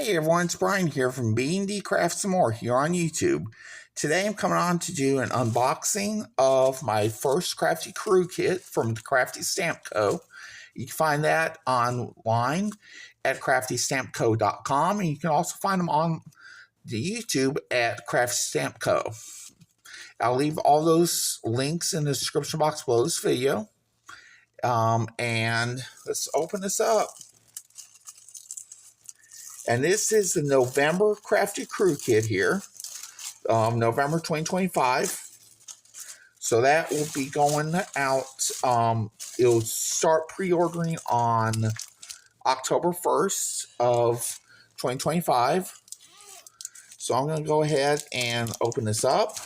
Hey everyone, it's Brian here from B&D Crafts More here on YouTube. Today I'm coming on to do an unboxing of my first Crafty Crew Kit from the Crafty Stamp Co. You can find that online at craftystampco.com, and you can also find them on the YouTube at Crafty Stamp Co. I'll leave all those links in the description box below this video. And let's open this up. And this is the November Crafty Crew Kit here, November 2025. So that will be going out. It'll start pre-ordering on October 1st of 2025. So I'm going to go ahead and open this up.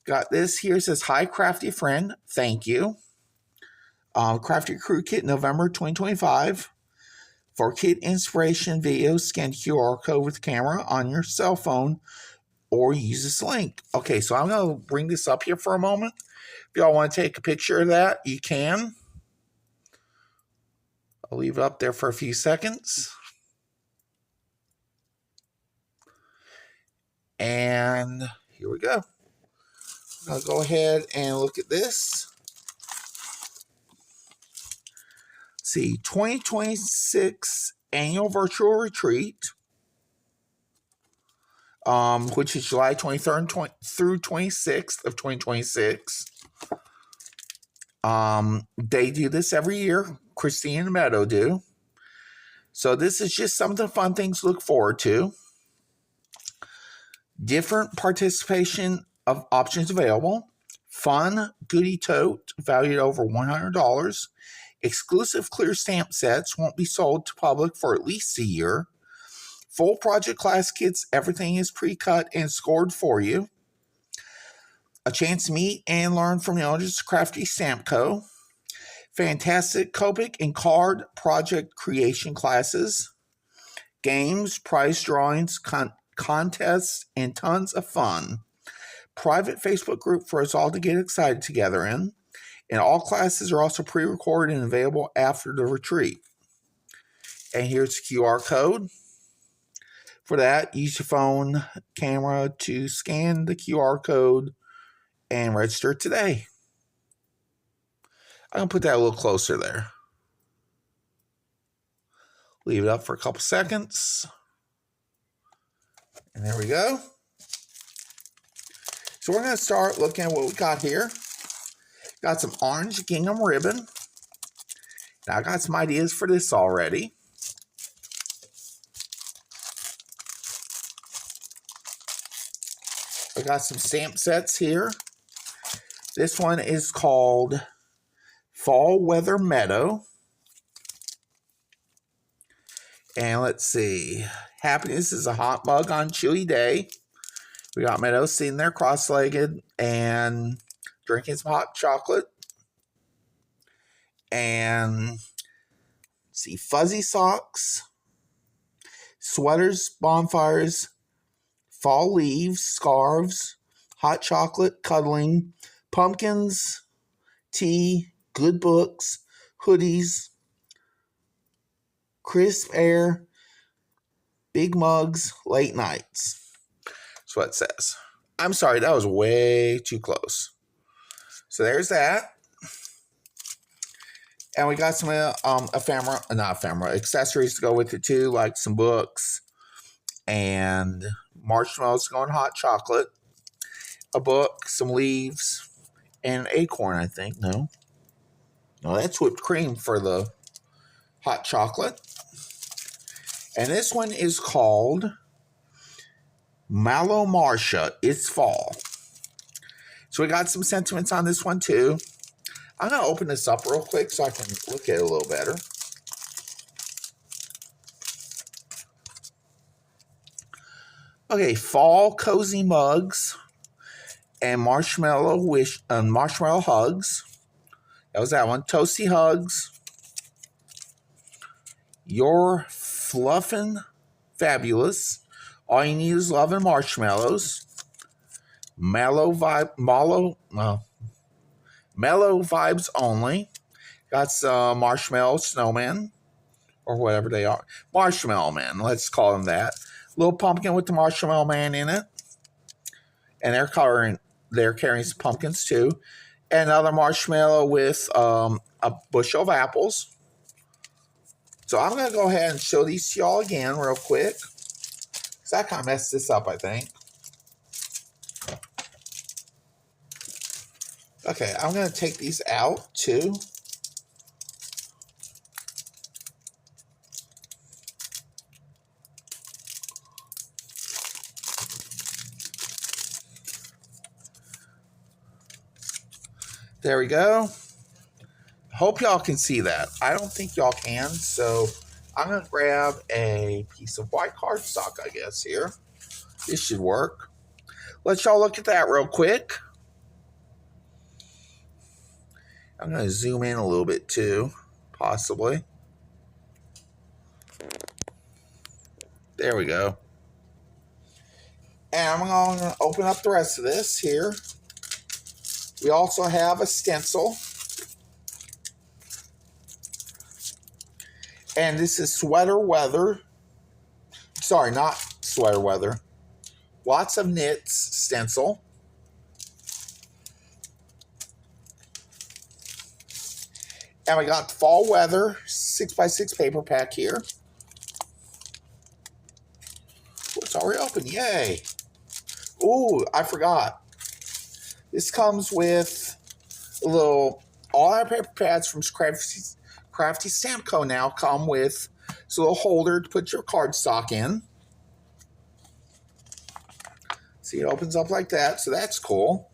Got this here. It says, "Hi, Crafty friend. Thank you. Crafty Crew Kit, November 2025. For kit inspiration videos, scan QR code with the camera on your cell phone or use this link." Okay, so I'm going to bring this up here for a moment. If y'all want to take a picture of that, you can. I'll leave it up there for a few seconds. And here we go. I'll go ahead and look at this. See, 2026 Annual Virtual Retreat, which is July 23rd through 26th of 2026. They do this every year. Christine and Meadow do. So this is just some of the fun things to look forward to. Different participation of options available. Fun goodie tote valued over $100. Exclusive clear stamp sets won't be sold to public for at least a year. Full project class kits, everything is pre-cut and scored for you. A chance to meet and learn from the owners of Crafty Stamp Co. Fantastic Copic and card project creation classes. Games, prize drawings, contests, and tons of fun. Private Facebook group for us all to get excited together in. And all classes are also pre-recorded and available after the retreat. And here's the QR code. For that, use your phone camera to scan the QR code and register today. I'm going to put that a little closer there. Leave it up for a couple seconds. And there we go. So we're going to start looking at what we got here. Got some orange gingham ribbon. Now I got some ideas for this already. I got some stamp sets here. This one is called Fall Weather Meadow. And let's see. Happiness is a hot mug on chilly day. We got Meadow sitting there cross-legged and drinking some hot chocolate. And see, fuzzy socks, sweaters, bonfires, fall leaves, scarves, hot chocolate, cuddling, pumpkins, tea, good books, hoodies, crisp air, big mugs, late nights. That's what it says. I'm sorry, that was way too close. So there's that. And we got some accessories to go with it too, like some books and marshmallows going hot chocolate, a book, some leaves, and an acorn, I think. No, that's whipped cream for the hot chocolate. And this one is called Mellow Marsha. It's fall. So we got some sentiments on this one too. I'm going to open this up real quick so I can look at it a little better. Okay, fall cozy mugs and marshmallow hugs. That was that one. Toasty hugs. You're fluffin' fabulous. All you need is love and marshmallows. Mellow vibes only. Got some marshmallow snowman. or whatever they are. Marshmallow Man, let's call them that. Little pumpkin with the Marshmallow Man in it. And they're carrying some pumpkins too. And another marshmallow with a bushel of apples. So I'm going to go ahead and show these to y'all again real quick. Because I kind of messed this up, I think. Okay, I'm going to take these out too. There we go. Hope y'all can see that. I don't think y'all can, so I'm going to grab a piece of white cardstock, I guess, here. This should work. Let y'all look at that real quick. I'm going to zoom in a little bit too, possibly. There we go. And I'm going to open up the rest of this here. We also have a stencil. And this is sweater weather. Sorry, not sweater weather. Lots of knits stencil. And we got the fall weather 6x6 paper pack here. Oh, it's already open. Yay. Ooh, I forgot. This comes with a little, all our paper pads from Crafty Stamp Co. now come with this little holder to put your cardstock in. See, it opens up like that, so that's cool.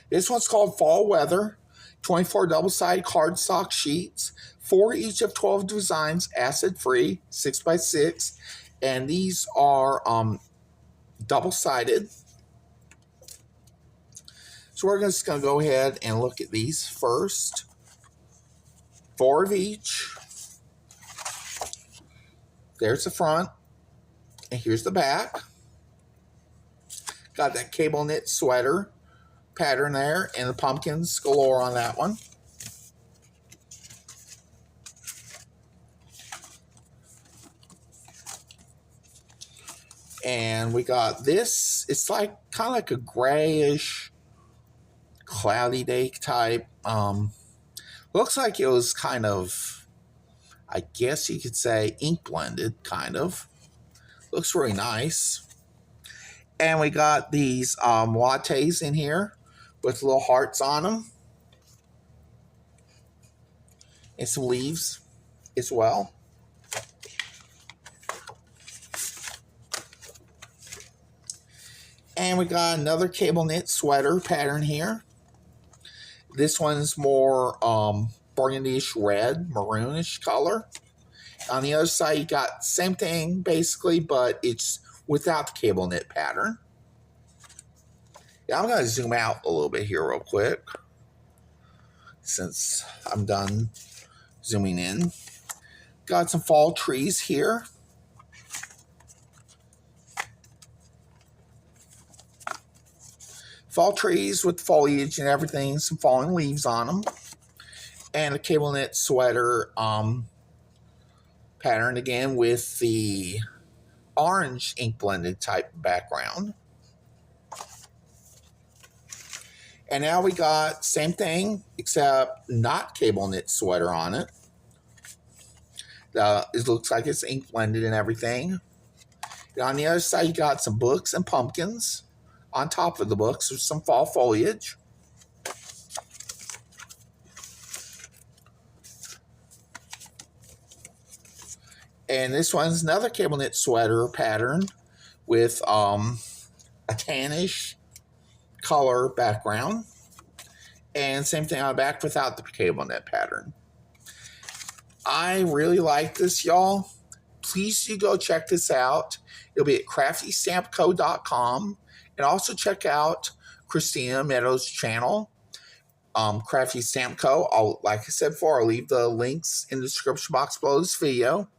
This one's called Fall Weather. 24 double-sided cardstock sheets, 4 each of 12 designs, acid-free, 6x6, and these are double-sided. So we're just going to go ahead and look at these first. 4 of each. There's the front, and here's the back. Got that cable knit sweater pattern there, and the pumpkins galore on that one. And we got this. It's like kind of like a grayish, cloudy day type. Looks like it was kind of, I guess you could say, ink blended, kind of. Looks really nice. And we got these lattes in here with little hearts on them. And some leaves as well. And we got another cable knit sweater pattern here. This one's more burgundy-ish red, maroonish color. On the other side, you got same thing basically, but it's without the cable knit pattern. Yeah, I'm going to zoom out a little bit here real quick since I'm done zooming in. Got some fall trees here. Fall trees with foliage and everything, some falling leaves on them. And a cable knit sweater pattern again with the orange ink blended type background. And now we got same thing except not cable knit sweater on it. It looks like it's ink blended and everything. And on the other side you got some books and pumpkins. On top of the books with some fall foliage. And this one's another cable knit sweater pattern with a tannish color background. And same thing on the back without the cable knit pattern. I really like this, y'all. Please do go check this out. It'll be at craftystampco.com. And also check out Christina Meadow's channel, Crafty Stamp Co. Like I said before, I'll leave the links in the description box below this video.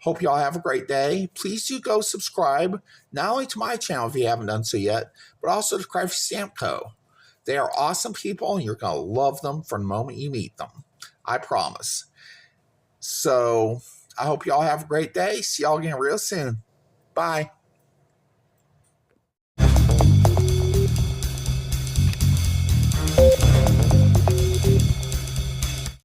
Hope y'all have a great day. Please do go subscribe, not only to my channel if you haven't done so yet, but also to Crafty Stamp Co. They are awesome people, and you're going to love them from the moment you meet them. I promise. So, I hope y'all have a great day. See y'all again real soon. Bye.